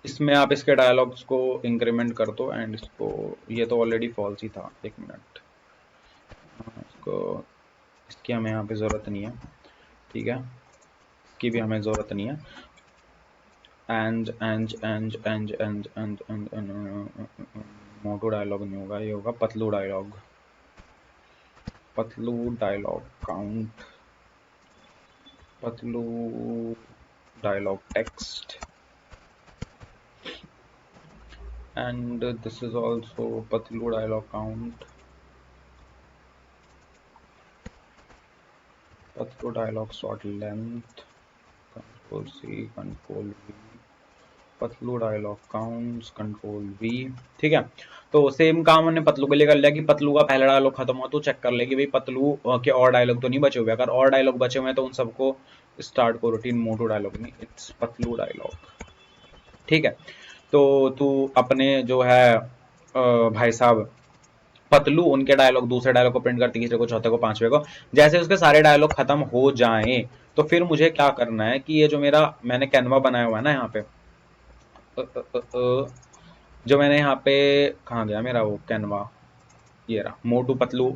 इसमें आप इसके डायलॉग्स को इंक्रीमेंट कर दो एंड इसको, ये तो ऑलरेडी फॉल्स ही था, एक मिनट, इसको, इसकी हमें यहाँ पे ज़रूरत नहीं है, ठीक है, इसकी भी हमें ज़रूरत नहीं है। एंड मोटो डायलॉग नहीं होगा, ये होगा Patlu dialogue, Patlu dialogue count, Patlu dialogue text, and this is also Patlu dialogue count, Patlu dialogue short length, control C control V, Patlu dialogue counts control V, ठीक है। तो सेम काम हमने पतलू के लिए कर लिया कि पतलू का पहला डायलॉग खत्म हुआ तो चेक कर ले कि भाई पतलू के और डायलॉग तो नहीं बचे हुए, अगर और डायलॉग बचे हुए हैं तो उन सबको स्टार्ट को रूटीन मोटू डायलॉग नहीं, इट्स पतलू डायलॉग, ठीक है। तो तू अपने जो है भाई साहब पतलू उनके डायलॉग, दूसरे डायलॉग को प्रिंट कर, तीसरे को, चौथे को, पांचवे को, जैसे उसके सारे डायलॉग खत्म हो जाएं तो फिर मुझे क्या करना है कि ये जो मेरा मैंने कैनवा बनाया हुआ है ना यहाँ पे, जो मैंने यहाँ पे, कहाँ गया मेरा वो कैनवा, ये रहा मोटू पतलू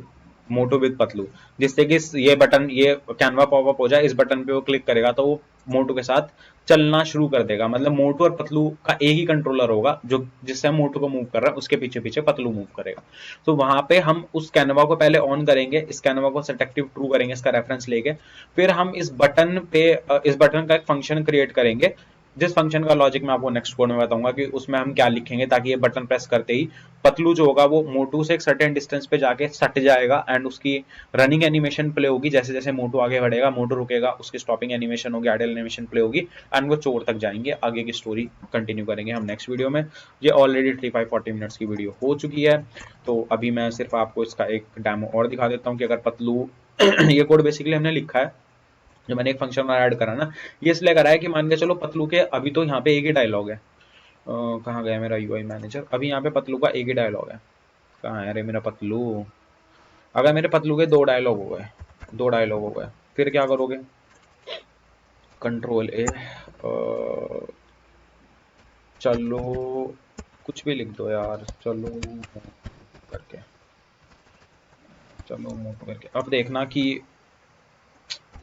मोटू विद पतलू, जिससे कि ये बटन, ये कैनवा पॉपअप हो जाए, इस बटन पे वो क्लिक करेगा तो वो मोटू के साथ चलना शुरू कर देगा। मतलब मोटू और पतलू का एक ही कंट्रोलर होगा, जो जिससे हम मोटू को मूव कर रहे हैं उसके पीछे पीछे पतलू मूव करेगा। तो वहां पे हम उस कैनवा को पहले ऑन करेंगे, इस कैनवा को सेट एक्टिव ट्रू करेंगे इसका रेफरेंस लेके, फिर हम इस बटन पे इस बटन का एक फंक्शन क्रिएट करेंगे, जिस फंक्शन का लॉजिक मैं आपको नेक्स्ट कोड में बताऊंगा कि उसमें हम क्या लिखेंगे, ताकि ये बटन प्रेस करते ही पतलू जो होगा वो मोटू से एक सर्टेन डिस्टेंस पे जाके सट जाएगा एंड उसकी रनिंग एनिमेशन प्ले होगी। जैसे जैसे मोटू आगे बढ़ेगा, मोटू रुकेगा, उसकी स्टॉपिंग एनिमेशन होगी, आइडल एनिमेशन प्ले होगी एंड वो चोर तक जाएंगे। आगे की स्टोरी कंटिन्यू करेंगे हम नेक्स्ट वीडियो में। ये ऑलरेडी 35-40 मिनट्स की वीडियो हो चुकी है, तो अभी मैं सिर्फ आपको इसका एक डेमो और दिखा देता हूँ कि अगर पतलू ये कोड बेसिकली हमने लिखा है, जो मैंने एक फंक्शन में ऐड करा ना, ये इसलिए करा है कि मान के चलो पतलू के अभी तो यहाँ पे एक ही डायलॉग है, कहाँ गया मेरा यूआई मैनेजर, अभी यहाँ पे पतलू का एक ही डायलॉग है, कहाँ है अरे मेरा पतलू। अगर मेरे पतलू के दो डायलॉग हो गए, फिर क्या करोगे, कंट्रोल ए, चलो कुछ भी लिख दो यार, चलो करके, चलो मोटू करके, अब देखना कि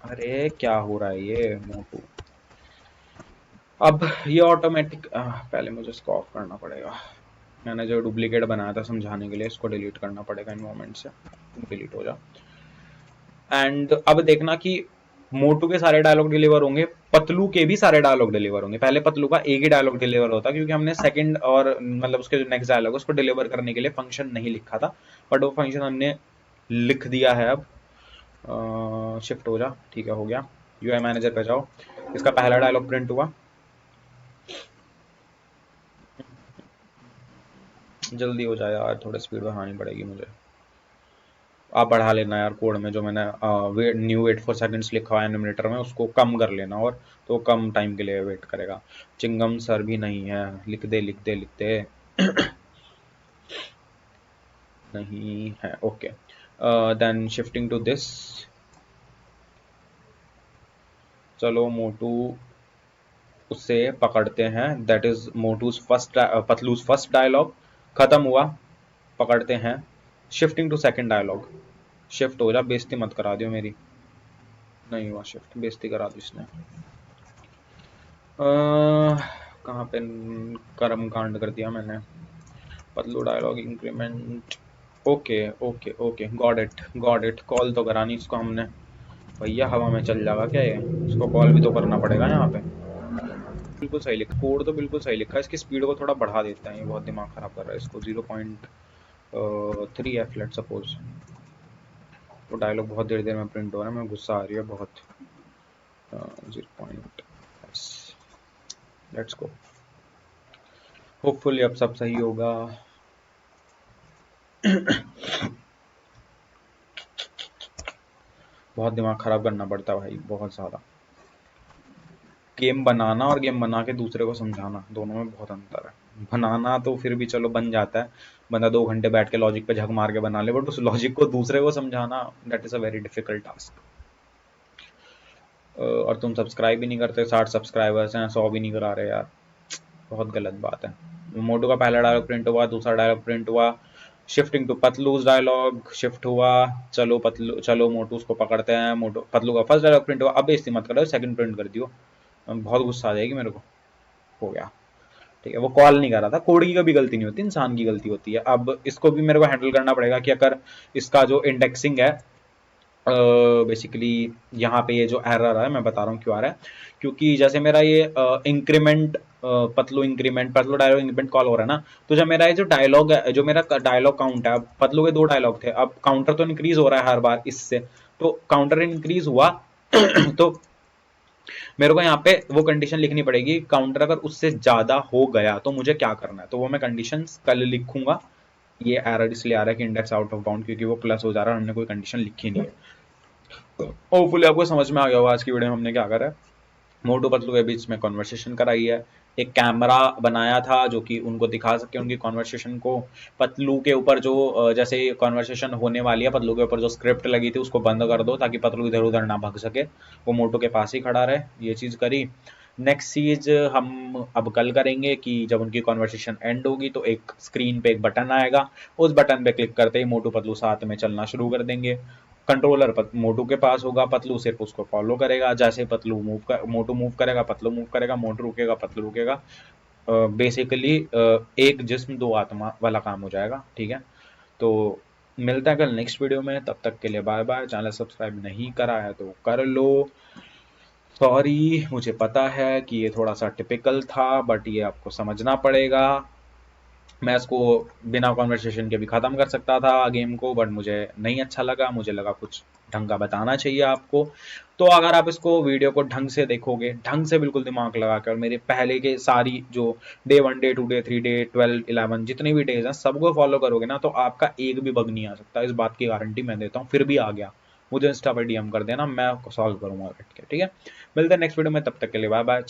अरे क्या हो रहा है ये मोटू। अब ये ऑटोमेटिक, पहले मुझे इसको ऑफ करना पड़ेगा, मैंने जो डुप्लीकेट बनाया था समझाने के लिए, इसको डिलीट करना पड़ेगा इन्वायरमेंट से, डिलीट हो जा। एंड अब देखना कि मोटू के सारे डायलॉग डिलीवर होंगे, पतलू के भी सारे डायलॉग डिलीवर होंगे। पहले पतलू का एक ही डायलॉग डिलीवर होता, क्योंकि हमने सेकंड और मतलब उसके जो नेक्स्ट डायलॉग उसको डिलीवर करने के लिए फंक्शन नहीं लिखा था, बट वो फंक्शन हमने लिख दिया है अब। शिफ्ट हो जा, ठीक है हो गया, यूआई मैनेजर पे जाओ, इसका पहला डायलॉग प्रिंट हुआ, जल्दी हो जाए यार, थोड़ी स्पीड बढ़ानी पड़ेगी मुझे, आप बढ़ा लेना यार कोड में, जो मैंने न्यू वेट फॉर सेकंड्स लिखा हुआ है एनिमेटर में उसको कम कर लेना, और तो कम टाइम के लिए वेट करेगा। चिंगम सर भी नहीं है, लिख दे लिख दे लिख दे नहीं है, okay. Then shifting to this, चलो मोटू उससे पकड़ते हैं, that is Motu's first, Patlu's first dialogue खत्म हुआ, पकड़ते हैं, shifting to second dialogue, shift हो जा, बेइज्जती मत करा दियो मेरी, नहीं हुआ शिफ्ट, बेइज्जती करा दी इसने। कहाँ पे कर्म कांड कर दिया मैंने, Patlu dialogue increment, okay okay okay, got it, call तो करानी इसको हमने, भैया हवा में चल जाएगा क्या ये, इसको कॉल भी तो करना पड़ेगा यहाँ पे। बिल्कुल सही लिखा, कोड तो बिल्कुल सही लिखा है, इसकी स्पीड को थोड़ा बढ़ा देते हैं, ये बहुत दिमाग खराब कर रहा है, इसको 0.3 F लेट सपोज, वो डायलॉग बहुत देर देर में प्रिंट हो रहा है, मैं गुस्सा आ रही है बहुत, 0.S, लेट्स गो, होपफुली अब सब सही होगा। बहुत दिमाग खराब करना पड़ता है भाई, बहुत ज़्यादा, गेम बनाना और गेम बना के दूसरे को समझाना, दोनों में बहुत अंतर है। बनाना तो फिर भी चलो बन जाता है, बंदा 2 घंटे बैठ के लॉजिक पे झक मार के बना ले, बट उस लॉजिक को दूसरे को समझाना, that is a very difficult task. और तुम सब्सक्राइब भी नहीं करते, 60 सब्सक्राइबर्स हैं, 100 भी नहीं करा रहे यार, बहुत गलत बात है। मोटू का पहला डायलॉग प्रिंट हुआ, दूसरा डायलॉग प्रिंट हुआ, शिफ्टिंग टू पतलूज डायलॉग शिफ्ट हुआ, चलो पतलू, चलो मोटू उसको पकड़ते हैं, मोटू पतलू का फर्स्ट डायलॉग प्रिंट हुआ, अब बेइज्जती मत करो, सेकंड प्रिंट कर दियो, बहुत गुस्सा आ जाएगी मेरे को, हो गया ठीक है। वो कॉल नहीं कर रहा था, कोड की कभी गलती नहीं होती, इंसान की गलती होती है। अब इसको भी मेरे को हैंडल करना पड़ेगा कि अगर इसका जो इंडेक्सिंग है, बेसिकली यहाँ पे ये जो एरर है, मैं बता रहा हूँ क्यों आ रहा है, क्योंकि जैसे मेरा ये increment Patlu dialogue increment call हो रहा है ना, तो जब मेरा ये जो डायलॉग है, जो मेरा डायलॉग काउंट है, अब पतलू के 2 डायलॉग थे, अब काउंटर तो इंक्रीज हो रहा है हर बार इससे, तो काउंटर इंक्रीज हुआ तो मेरे को यहाँ पे वो कंडीशन लिखनी पड़ेगी, काउंटर अगर उससे ज्यादा हो गया तो मुझे क्या करना है, तो वो मैं कंडीशन कल लिखूंगा। ये एरर इसलिए आ रहा है कि इंडेक्स आउट ऑफ बाउंड, क्योंकि वो प्लस हो जा रहा है, हमने कोई कंडीशन लिखी नहीं है। होपफुली आपको समझ में आ गया होगा आज की वीडियो में हमने क्या करा है। मोटू पतलू के बीच में कॉन्वर्सेशन कराई है, एक कैमरा बनाया था जो कि उनको दिखा सके उनकी कॉन्वर्सेशन को, पतलू के ऊपर जो जैसे कॉन्वर्सेशन होने वाली है, पतलू के ऊपर जो स्क्रिप्ट लगी थी उसको बंद कर दो ताकि पतलू इधर उधर ना भाग सके, वो मोटू के पास ही खड़ा रहे, ये चीज़ करी। नेक्स्ट चीज हम अब कल करेंगे कि जब उनकी कॉन्वर्सेशन एंड होगी तो एक स्क्रीन पे एक बटन आएगा, उस बटन पे क्लिक करते ही मोटू पतलू साथ में चलना शुरू कर देंगे। कंट्रोलर मोटू के पास होगा, पतलू सिर्फ उसको फॉलो करेगा, जैसे मोटू मूव करेगा पतलू मूव करेगा, मोटू रुकेगा पतलू रुकेगा। बेसिकली एक जिस्म दो आत्मा वाला काम हो जाएगा, ठीक है। तो मिलता है कल नेक्स्ट वीडियो में, तब तक के लिए बाय बाय। चैनल सब्सक्राइब नहीं करा है तो कर लो। सॉरी, मुझे पता है कि ये थोड़ा सा टिपिकल था, बट ये आपको समझना पड़ेगा। मैं इसको बिना कॉन्वर्सेशन के भी ख़त्म कर सकता था गेम को, बट मुझे नहीं अच्छा लगा, मुझे लगा कुछ ढंग का बताना चाहिए आपको। तो अगर आप इसको वीडियो को ढंग से देखोगे, ढंग से बिल्कुल दिमाग लगा के, और मेरे पहले के सारी जो डे 1 डे 2 डे 3 डे 12 11 जितने भी डेज हैं सबको फॉलो करोगे ना, तो आपका एक भी बग नहीं आ सकता, इस बात की गारंटी मैं देता हूँ। फिर भी आ गया, मुझे इंस्टा पर डीएम कर देना, मैं सॉल्व करूंगा बैठ के, ठीक है। मिलते हैं नेक्स्ट वीडियो में, तब तक के लिए बाय बाय।